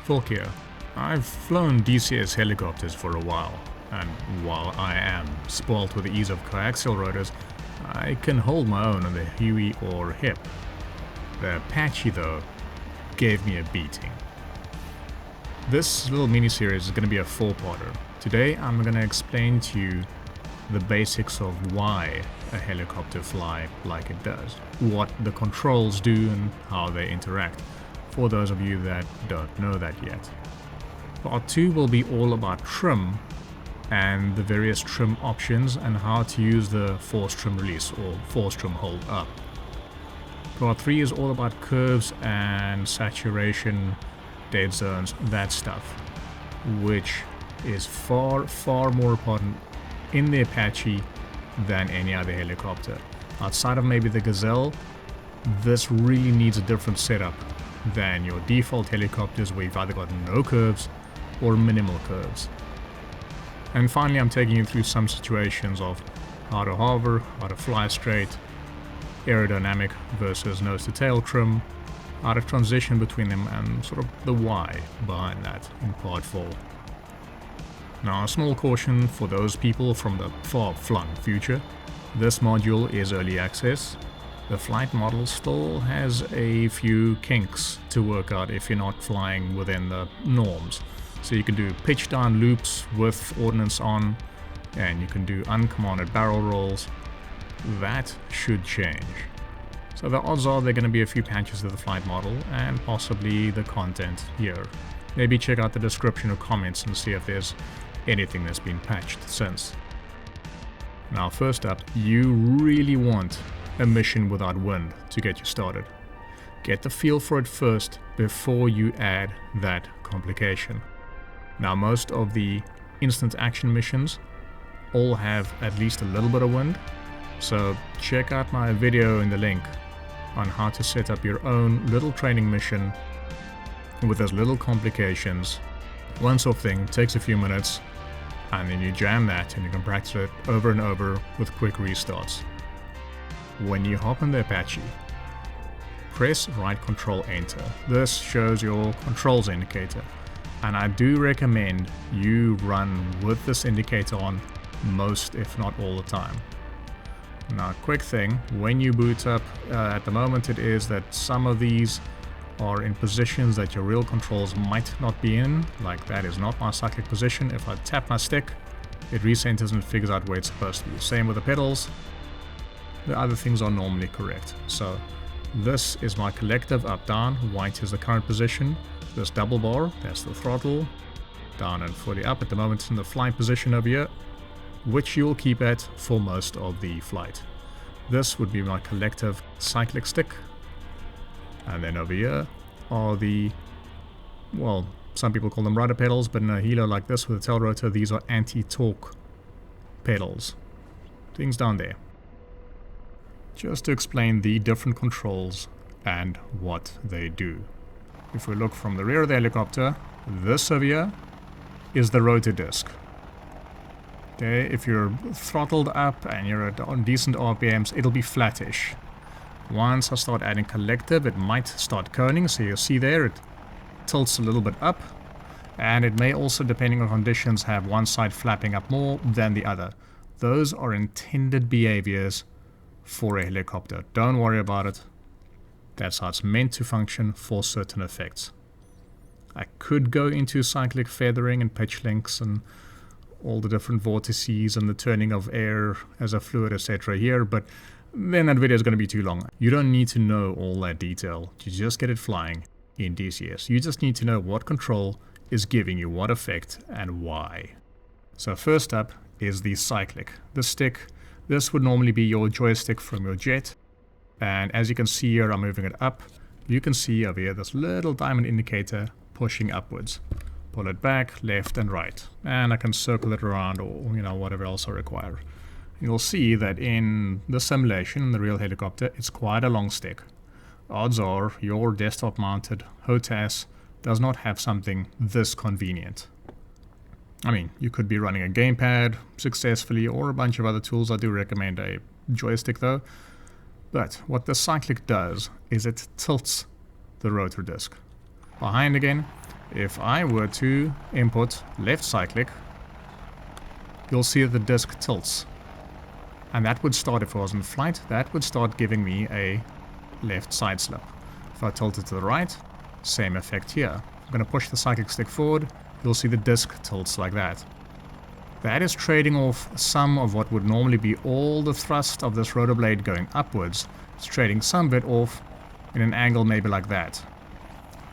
Fork here. I've flown DCS helicopters for a while, and while I am spoiled with the ease of coaxial rotors, I can hold my own on the Huey or hip. The Apache though gave me a beating. This little mini-series is going to be a 4-parter. Today I'm going to explain to you the basics of why a helicopter fly like it does, what the controls do and how they interact, for those of you that don't know that yet. Part 2 will be all about trim and the various trim options and how to use the force trim release or force trim hold up. Part 3 is all about curves and saturation, dead zones, that stuff, which is far more important in the Apache than any other helicopter. Outside of maybe the Gazelle, this really needs a different setup than your default helicopters where you've either got no curves or minimal curves. And finally I'm taking you through some situations of how to hover, how to fly straight, aerodynamic versus nose to tail trim, how to transition between them and sort of the why behind that in part 4. Now a small caution for those people from the far-flung future, this module is early access. The flight model still has a few kinks to work out if you're not flying within the norms. So you can do pitch down loops with ordnance on, and you can do uncommanded barrel rolls. That should change. So the odds are there are going to be a few patches of the flight model and possibly the content here. Maybe check out the description or comments and see if there's anything that's been patched since. Now first up, you really want a mission without wind to get you started. Get the feel for it first before you add that complication. Now most of the instant action missions all have at least a little bit of wind, so check out my video in the link on how to set up your own little training mission with as little complications. Once off thing, takes a few minutes, and then you jam that and you can practice it over and over with quick restarts. When you hop in the Apache, press right control enter. This shows your controls indicator, and I do recommend you run with this indicator on most if not all the time. Now quick thing, when you boot up, at the moment it is that some of these are in positions that your real controls might not be in, like that is not my cyclic position. If I tap my stick, it recenters and figures out where it's supposed to be. Same with the pedals. The other things are normally correct. So this is my collective up down, white is the current position. This double bar, that's the throttle, down and fully up. At the moment it's in the flight position over here, which you'll keep at for most of the flight. This would be my collective cyclic stick. And then over here are the, well, some people call them rudder pedals, but in a helo like this with a tail rotor, these are anti-torque pedals. Things down there. Just to explain the different controls and what they do. If we look from the rear of the helicopter, this over here is the rotor disc. Okay, if you're throttled up and you're at on decent RPMs, it'll be flattish. Once I start adding collective, it might start coning, so you'll see there it tilts a little bit up, and it may also, depending on conditions, have one side flapping up more than the other. Those are intended behaviors for a helicopter. Don't worry about it. That's how it's meant to function for certain effects. I could go into cyclic feathering and pitch links and all the different vortices and the turning of air as a fluid, etc. here, but then that video is going to be too long. You don't need to know all that detail to just get it flying in DCS. You just need to know what control is giving you what effect and why. So first up is the cyclic. The stick, this would normally be your joystick from your jet, and as you can see here, I'm moving it up. You can see over here this little diamond indicator pushing upwards. Pull it back, left and right, and I can circle it around, or whatever else I require. You'll see that in the simulation, in the real helicopter, it's quite a long stick. Odds are your desktop mounted HOTAS does not have something this convenient. I mean, you could be running a gamepad successfully or a bunch of other tools. I do recommend a joystick though. But what the Cyclic does is it tilts the rotor disc. Behind again, If I were to input left cyclic, you'll see that the disc tilts. And that would start, if I was in flight, that would start giving me a left side slip. If I tilt it to the right, same effect here. I'm going to push the cyclic stick forward, you'll see the disc tilts like that. That is trading off some of what would normally be all the thrust of this rotor blade going upwards. It's trading some bit off in an angle maybe like that.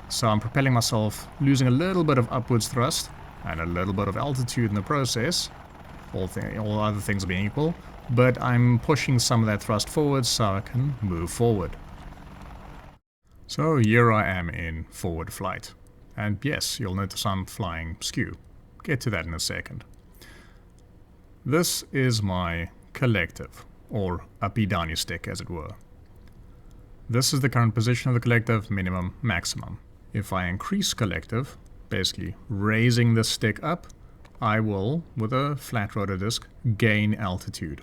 So I'm propelling myself, losing a little bit of upwards thrust and a little bit of altitude in the process, all other things being equal, but I'm pushing some of that thrust forward so I can move forward. So here I am in forward flight. And yes, you'll notice I'm flying skew. Get to that in a second. This is my collective, or uppy-downy stick as it were. This is the current position of the collective, minimum, maximum. If I increase collective, basically raising the stick up, I will, with a flat rotor disc, gain altitude.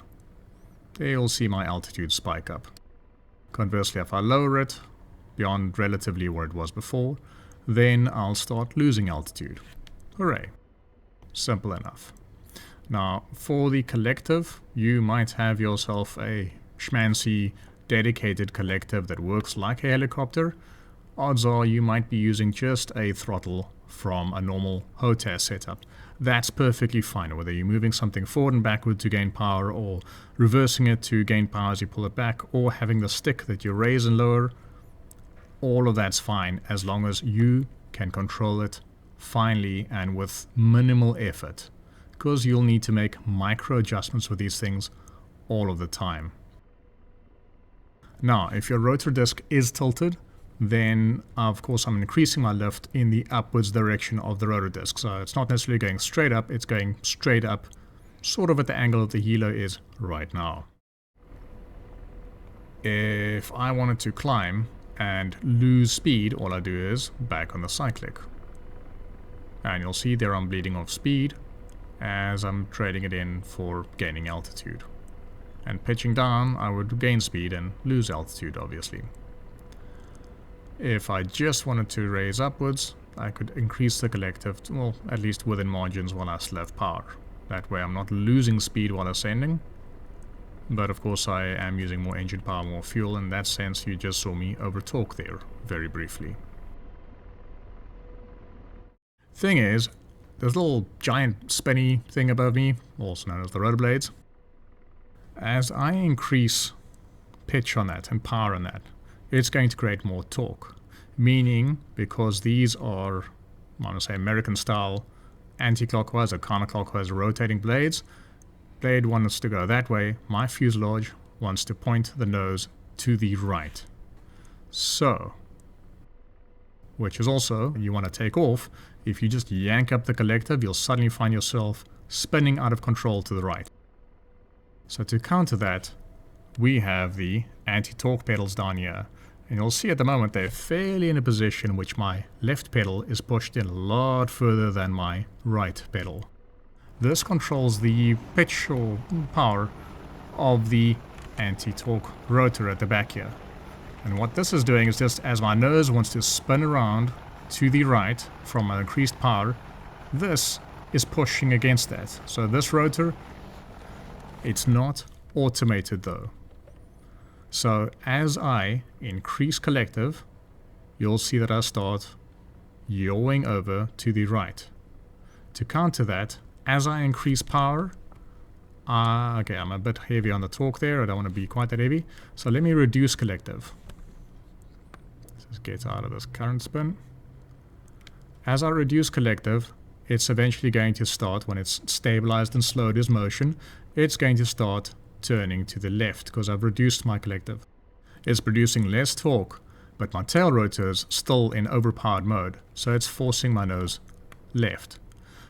There you'll see my altitude spike up. Conversely, if I lower it beyond relatively where it was before, then I'll start losing altitude. Hooray. Simple enough. Now, for the collective, you might have yourself a schmancy dedicated collective that works like a helicopter. Odds are you might be using just a throttle from a normal HOTAS setup. That's perfectly fine, whether you're moving something forward and backward to gain power, or reversing it to gain power as you pull it back, or having the stick that you raise and lower. All of that's fine as long as you can control it finely and with minimal effort, because you'll need to make micro adjustments with these things all of the time. Now, if your rotor disc is tilted, then of course I'm increasing my lift in the upwards direction of the rotor disc. So it's not necessarily going straight up, it's going straight up, sort of at the angle that the helo is right now. If I wanted to climb and lose speed, all I do is back on the cyclic. And you'll see there I'm bleeding off speed as I'm trading it in for gaining altitude. And pitching down, I would gain speed and lose altitude, obviously. If I just wanted to raise upwards, I could increase the collective, well, at least within margins while I still have power. That way I'm not losing speed while ascending. But of course I am using more engine power, more fuel. In that sense, you just saw me over torque there, very briefly. Thing is, this little giant spinny thing above me, also known as the rotor blades, as I increase pitch on that and power on that, it's going to create more torque. Meaning, because these are, I want to say, American style anti-clockwise or counterclockwise rotating blades, blade wants to go that way, my fuselage wants to point the nose to the right. So, which is also, you want to take off, if you just yank up the collective, you'll suddenly find yourself spinning out of control to the right. So to counter that, we have the anti-torque pedals down here. And you'll see at the moment they're fairly in a position in which my left pedal is pushed in a lot further than my right pedal. This controls the pitch or power of the anti-torque rotor at the back here. And what this is doing is just as my nose wants to spin around to the right from an increased power, this is pushing against that. So this rotor, it's not automated though. So as I increase collective, you'll see that I start yawing over to the right. To counter that, as I increase power, okay, I'm a bit heavy on the torque there, I don't want to be quite that heavy, so let me reduce collective. Let's just get out of this current spin. As I reduce collective, it's eventually going to start, when it's stabilized and slowed its motion, it's going to start turning to the left because I've reduced my collective. It's producing less torque, but my tail rotor is still in overpowered mode, so it's forcing my nose left.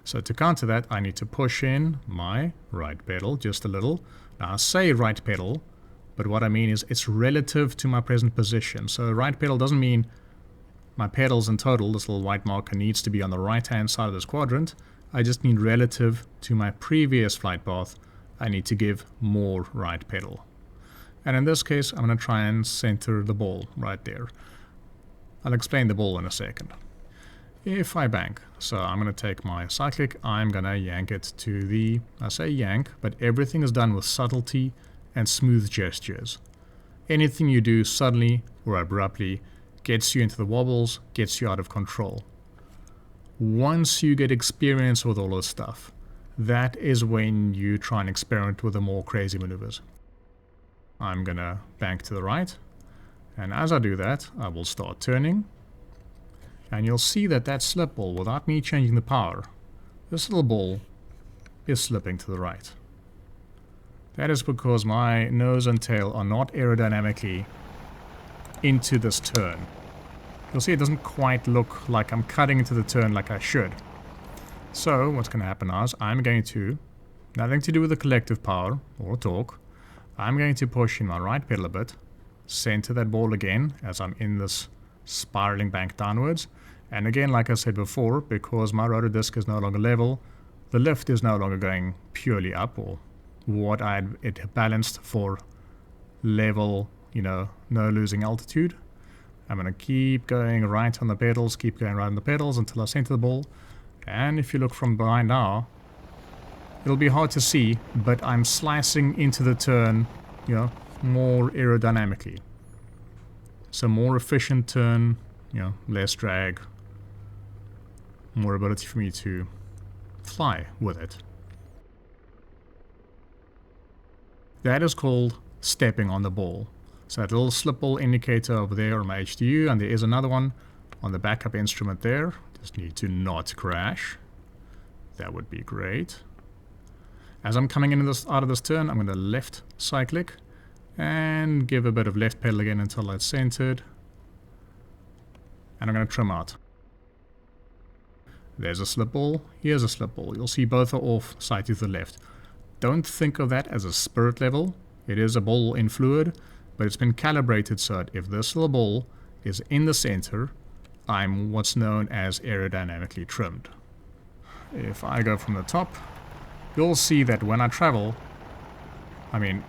So to counter that, I need to push in my right pedal just a little. Now I say right pedal, but what I mean is it's relative to my present position. So right pedal doesn't mean my pedals in total, this little white marker, needs to be on the right hand side of this quadrant. I just mean relative to my previous flight path, I need to give more right pedal. And in this case, I'm going to try and center the ball right there. I'll explain the ball in a second. If I bank, so I'm going to take my Cyclic, I'm going to yank it to the, I say yank, but everything is done with subtlety and smooth gestures. Anything you do suddenly or abruptly gets you into the wobbles, gets you out of control. Once you get experience with all this stuff, that is when you try and experiment with the more crazy maneuvers. I'm going to bank to the right, and as I do that, I will start turning. And you'll see that that slip ball, without me changing the power, this little ball is slipping to the right. That is because my nose and tail are not aerodynamically into this turn. You'll see it doesn't quite look like I'm cutting into the turn like I should. So what's going to happen now is I'm going to, nothing to do with the collective power or torque, I'm going to push in my right pedal a bit, center that ball again as I'm in this spiraling bank downwards. And again, like I said before, because my rotor disc is no longer level, the lift is no longer going purely up, or what I had it balanced for level, you know, no losing altitude. I'm going to keep going right on the pedals, keep going right on the pedals until I center the ball. And if you look from behind now, it'll be hard to see, but I'm slicing into the turn, you know, more aerodynamically. So more efficient turn, you know, less drag, more ability for me to fly with it. That is called stepping on the ball. So that little slip ball indicator over there on my HDU, and there is another one on the backup instrument there. Just need to not crash. That would be great. As I'm coming into this, out of this turn, I'm going to left Cyclic and give a bit of left pedal again until it's centered. And I'm going to trim out. There's a slip ball, here's a slip ball. You'll see both are off side to the left. Don't think of that as a spirit level. It is a ball in fluid, but it's been calibrated so that if this little ball is in the center, I'm what's known as aerodynamically trimmed. If I go from the top, you'll see that when I travel, I mean,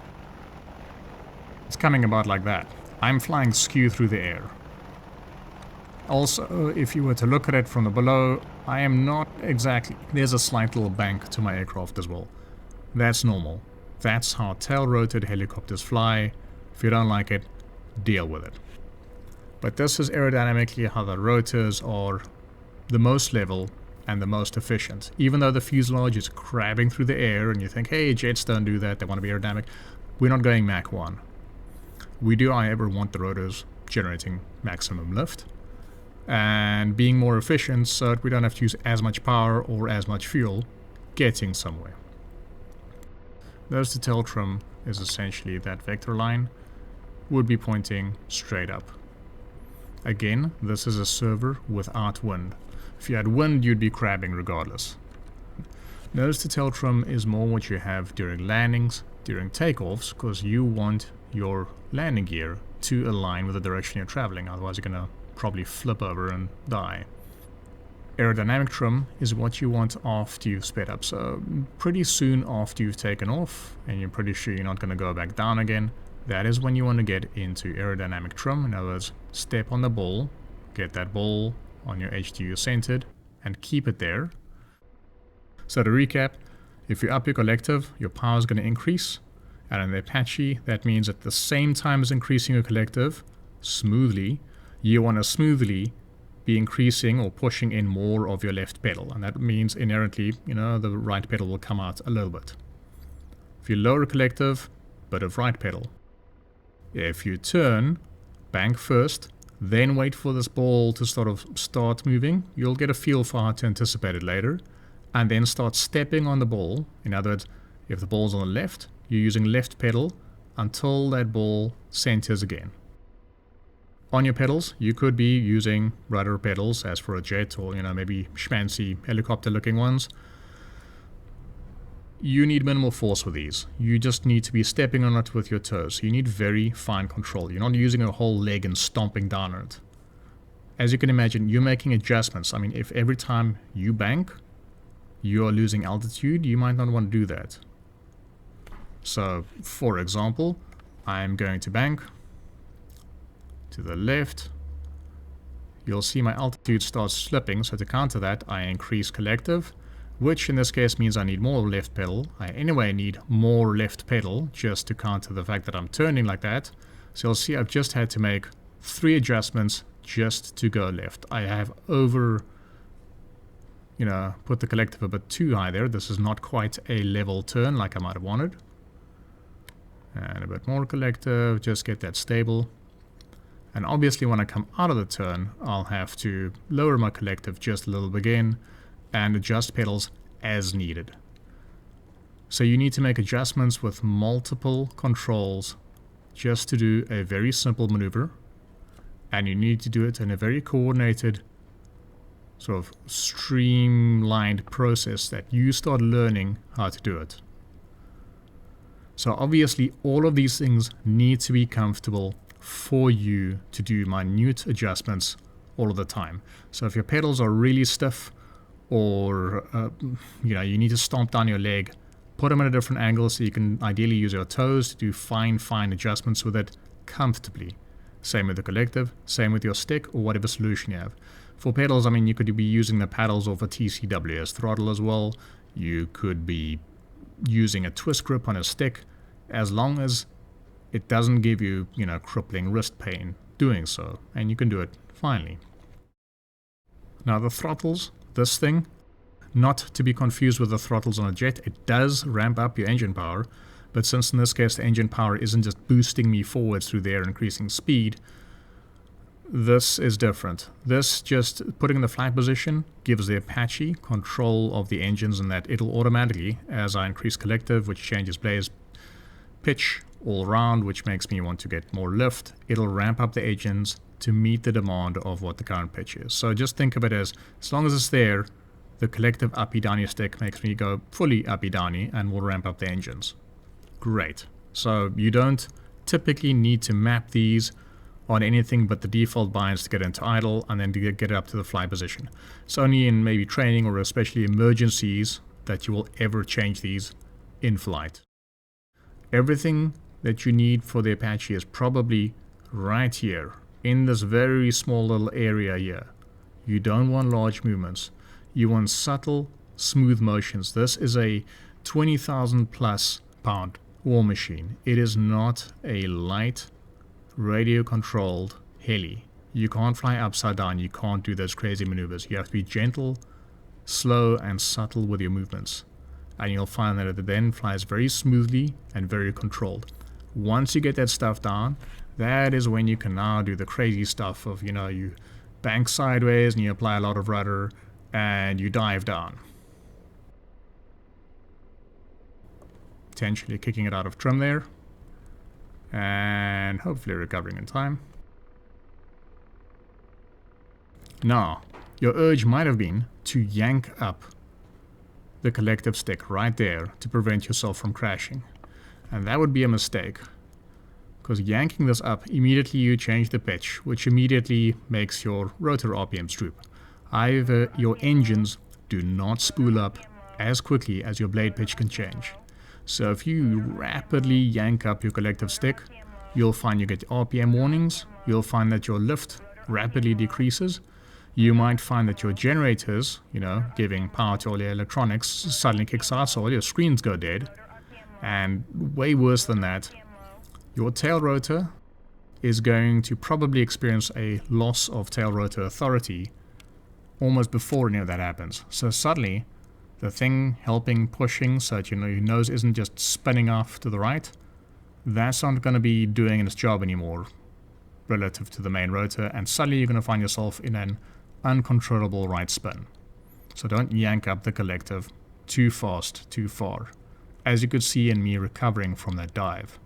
it's coming about like that. I'm flying skew through the air. Also, if you were to look at it from the below, I am not exactly... There's a slight little bank to my aircraft as well. That's normal. That's how tail-rotated helicopters fly. If you don't like it, deal with it. But this is aerodynamically how the rotors are the most level and the most efficient. Even though the fuselage is crabbing through the air and you think, hey, jets don't do that, they want to be aerodynamic. We're not going Mach 1. We do, however, want the rotors generating maximum lift and being more efficient so that we don't have to use as much power or as much fuel getting somewhere. Nose to tail trim is essentially that vector line would be pointing straight up. Again, this is a server without wind. If you had wind, you'd be crabbing regardless. Nose to tail trim is more what you have during landings, during takeoffs, because you want your landing gear to align with the direction you're traveling, otherwise you're going to probably flip over and die. Aerodynamic trim is what you want after you've sped up, so pretty soon after you've taken off and you're pretty sure you're not going to go back down again, that is when you want to get into aerodynamic trim. In other words, step on the ball, get that ball on your HDU centered and keep it there. So to recap, if you up your collective, your power is going to increase, and in the Apache that means at the same time as increasing your collective smoothly, you want to smoothly be increasing or pushing in more of your left pedal, and that means inherently, you know, the right pedal will come out a little bit. If you lower collective, bit of right pedal. If you turn, bank first, then wait for this ball to sort of start moving, you'll get a feel for how to anticipate it later, and then start stepping on the ball. In other words, if the ball's on the left, you're using left pedal until that ball centers again. On your pedals, you could be using rudder pedals as for a jet, or, you know, maybe schmancy helicopter looking ones. You need minimal force with these. You just need to be stepping on it with your toes. You need very fine control. You're not using a whole leg and stomping down on it. As you can imagine, you're making adjustments. I mean, if every time you bank, you are losing altitude, you might not want to do that. So, for example, I'm going to bank to the left. you'll see my altitude starts slipping. So to counter that, I increase collective, which in this case means I need more left pedal. I anyway need more left pedal just to counter the fact that I'm turning like that. So you'll see I've just had to make 3 adjustments just to go left. I have put the collective a bit too high there. This is not quite a level turn like I might have wanted. And a bit more collective, just get that stable. And obviously when I come out of the turn, I'll have to lower my collective just a little bit again and adjust pedals as needed. So you need to make adjustments with multiple controls just to do a very simple maneuver. And you need to do it in a very coordinated, sort of streamlined process that you start learning how to do it. So obviously all of these things need to be comfortable for you to do minute adjustments all of the time. So if your pedals are really stiff, or you need to stomp down your leg, put them at a different angle so you can ideally use your toes to do fine adjustments with it comfortably. Same with the collective, same with your stick or whatever solution you have. For pedals, I mean, you could be using the paddles of a TCWS throttle as well. You could be using a twist grip on a stick, as long as it doesn't give you, crippling wrist pain doing so, and you can do it finely. Now the throttles, this thing, not to be confused with the throttles on a jet, it does ramp up your engine power, but since in this case the engine power isn't just boosting me forwards through the air, increasing speed, this is different. This, just putting in the flight position, gives the Apache control of the engines, and that it'll automatically, as I increase collective, which changes blaze pitch all around, which makes me want to get more lift, it'll ramp up the engines to meet the demand of what the current pitch is. So just think of it as long as it's there, the collective uppy-downy stick makes me go fully uppy-downy and will ramp up the engines. Great. So you don't typically need to map these on anything but the default binds to get into idle and then to get it up to the fly position. It's only in maybe training or especially emergencies that you will ever change these in flight. Everything that you need for the Apache is probably right here in this very small little area here. You don't want large movements. You want subtle, smooth motions. This is a 20,000 plus pound war machine. It is not a light, radio-controlled heli. You can't fly upside down. You can't do those crazy maneuvers. You have to be gentle, slow, and subtle with your movements. And you'll find that it then flies very smoothly and very controlled. Once you get that stuff down, that is when you can now do the crazy stuff of, you bank sideways and you apply a lot of rudder and you dive down. Potentially kicking it out of trim there. And hopefully recovering in time. Now, your urge might have been to yank up the collective stick right there to prevent yourself from crashing. And that would be a mistake, because yanking this up, immediately you change the pitch, which immediately makes your rotor RPMs droop. Either your engines do not spool up as quickly as your blade pitch can change. So if you rapidly yank up your collective stick, you'll find you get RPM warnings, you'll find that your lift rapidly decreases, you might find that your generators, giving power to all your electronics, suddenly kicks out, so all your screens go dead. And way worse than that, your tail rotor is going to probably experience a loss of tail rotor authority almost before any of that happens. So suddenly, the thing helping pushing so that your nose isn't just spinning off to the right, that's not going to be doing its job anymore relative to the main rotor, and suddenly you're going to find yourself in an uncontrollable right spin. So don't yank up the collective too fast, too far, as you could see in me recovering from that dive.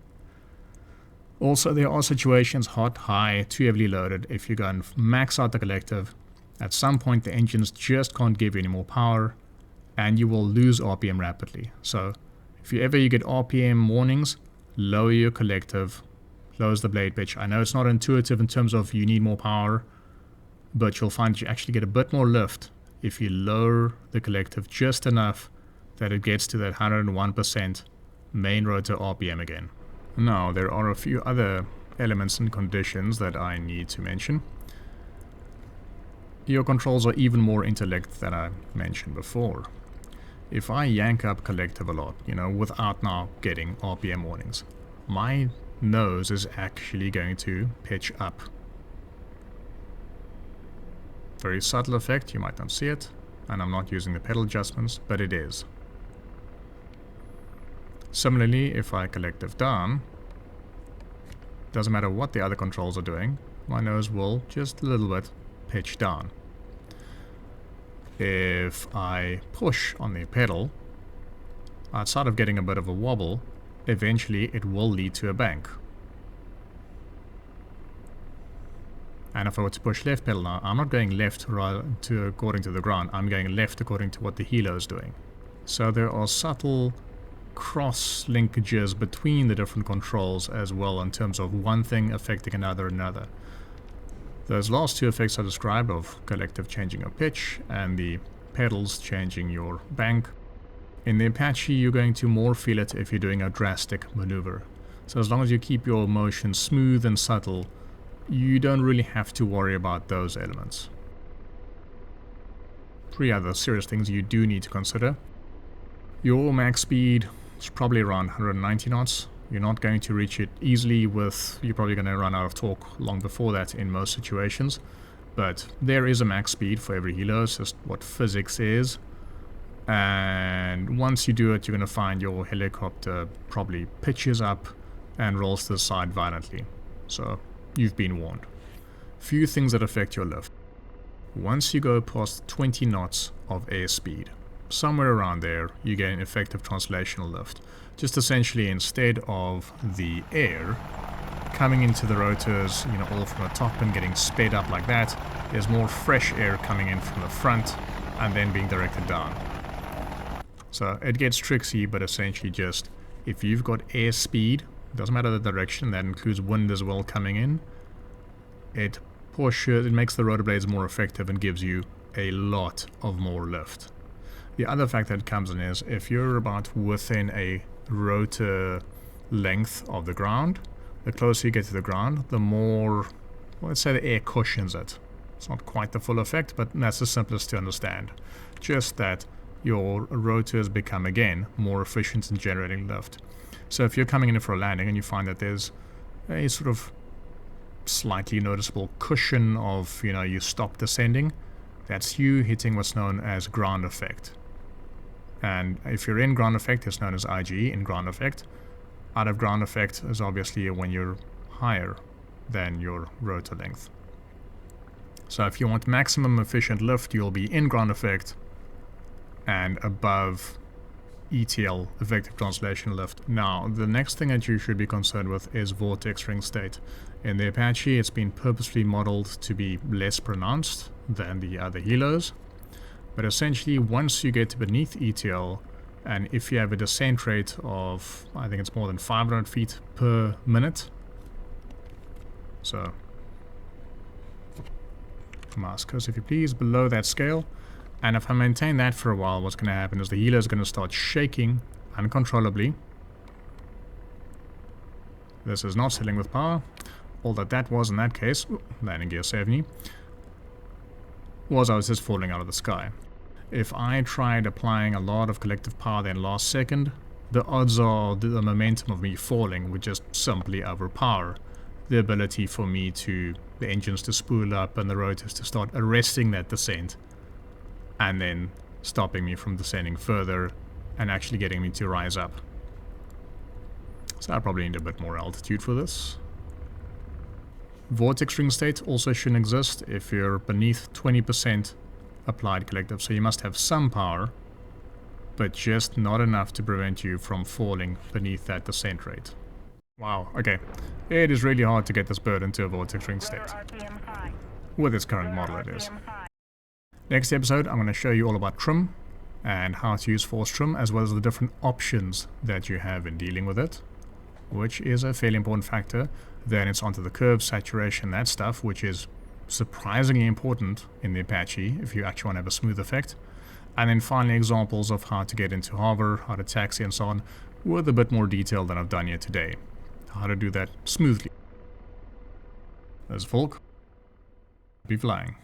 Also, there are situations hot, high, too heavily loaded. If you go and max out the collective, at some point the engines just can't give you any more power, and you will lose RPM rapidly. So if you get RPM warnings, lower your collective, lowers the blade pitch. I know it's not intuitive in terms of you need more power, but you'll find you actually get a bit more lift if you lower the collective just enough that it gets to that 101% main rotor RPM again. Now, there are a few other elements and conditions that I need to mention. your controls are even more interlinked than I mentioned before. If I yank up collective a lot, without now getting RPM warnings, my nose is actually going to pitch up. Very subtle effect, you might not see it, and I'm not using the pedal adjustments, but it is. Similarly, if I collective down, doesn't matter what the other controls are doing, my nose will just a little bit pitch down. If I push on the pedal, outside of getting a bit of a wobble, eventually it will lead to a bank. And if I were to push left pedal now, I'm not going left according to the ground, I'm going left according to what the helo is doing. So there are subtle cross linkages between the different controls as well, in terms of one thing affecting another. Those last two effects I described, of collective changing your pitch and the pedals changing your bank, in the Apache you're going to more feel it if you're doing a drastic maneuver. So as long as you keep your motion smooth and subtle, you don't really have to worry about those elements. 3 other serious things you do need to consider. Your max speed is probably around 190 knots. You're not going to reach it easily you're probably going to run out of torque long before that in most situations. But there is a max speed for every helo, it's just what physics is. And once you do it, you're going to find your helicopter probably pitches up and rolls to the side violently. So you've been warned. Few things that affect your lift. Once you go past 20 knots of airspeed, somewhere around there, you get an effective translational lift. Just essentially, instead of the air coming into the rotors, all from the top and getting sped up like that, there's more fresh air coming in from the front and then being directed down. So it gets tricksy, but essentially just, if you've got airspeed, doesn't matter the direction, that includes wind as well coming in, it makes the rotor blades more effective and gives you a lot of more lift. The other fact that comes in is, if you're about within a rotor length of the ground, the closer you get to the ground, the more, let's say, the air cushions it. It's not quite the full effect, but that's the simplest to understand. Just that your rotors become, again, more efficient in generating lift. So if you're coming in for a landing and you find that there's a sort of slightly noticeable cushion of, you stop descending, that's you hitting what's known as ground effect. And if you're in ground effect, it's known as IG, in ground effect. Out of ground effect is obviously when you're higher than your rotor length. So if you want maximum efficient lift, you'll be in ground effect and above ETL, effective translation lift. Now, the next thing that you should be concerned with is vortex ring state. In the Apache, it's been purposely modeled to be less pronounced than the other helos. But essentially, once you get beneath ETL, and if you have a descent rate of, I think it's more than 500 feet per minute, so mouse cursor if you please, below that scale, and if I maintain that for a while, what's going to happen is the helo is going to start shaking uncontrollably. This is not settling with power. All that was in that case, landing gear saved me, was I was just falling out of the sky. If I tried applying a lot of collective power then last second, the odds are the momentum of me falling would just simply overpower the ability for me the engines to spool up and the rotors to start arresting that descent and then stopping me from descending further and actually getting me to rise up. So I probably need a bit more altitude for this. Vortex ring state also shouldn't exist if you're beneath 20% applied collective, so you must have some power, but just not enough to prevent you from falling beneath that descent rate. Wow, okay. It is really hard to get this bird into a vortex ring state. With its current model, it is. Next episode, I'm going to show you all about trim and how to use force trim, as well as the different options that you have in dealing with it, which is a fairly important factor. Then it's onto the curve, saturation, that stuff, which is surprisingly important in the Apache if you actually want to have a smooth effect. And then finally examples of how to get into hover, how to taxi and so on, with a bit more detail than I've done here today. How to do that smoothly. This is Volk. Be flying.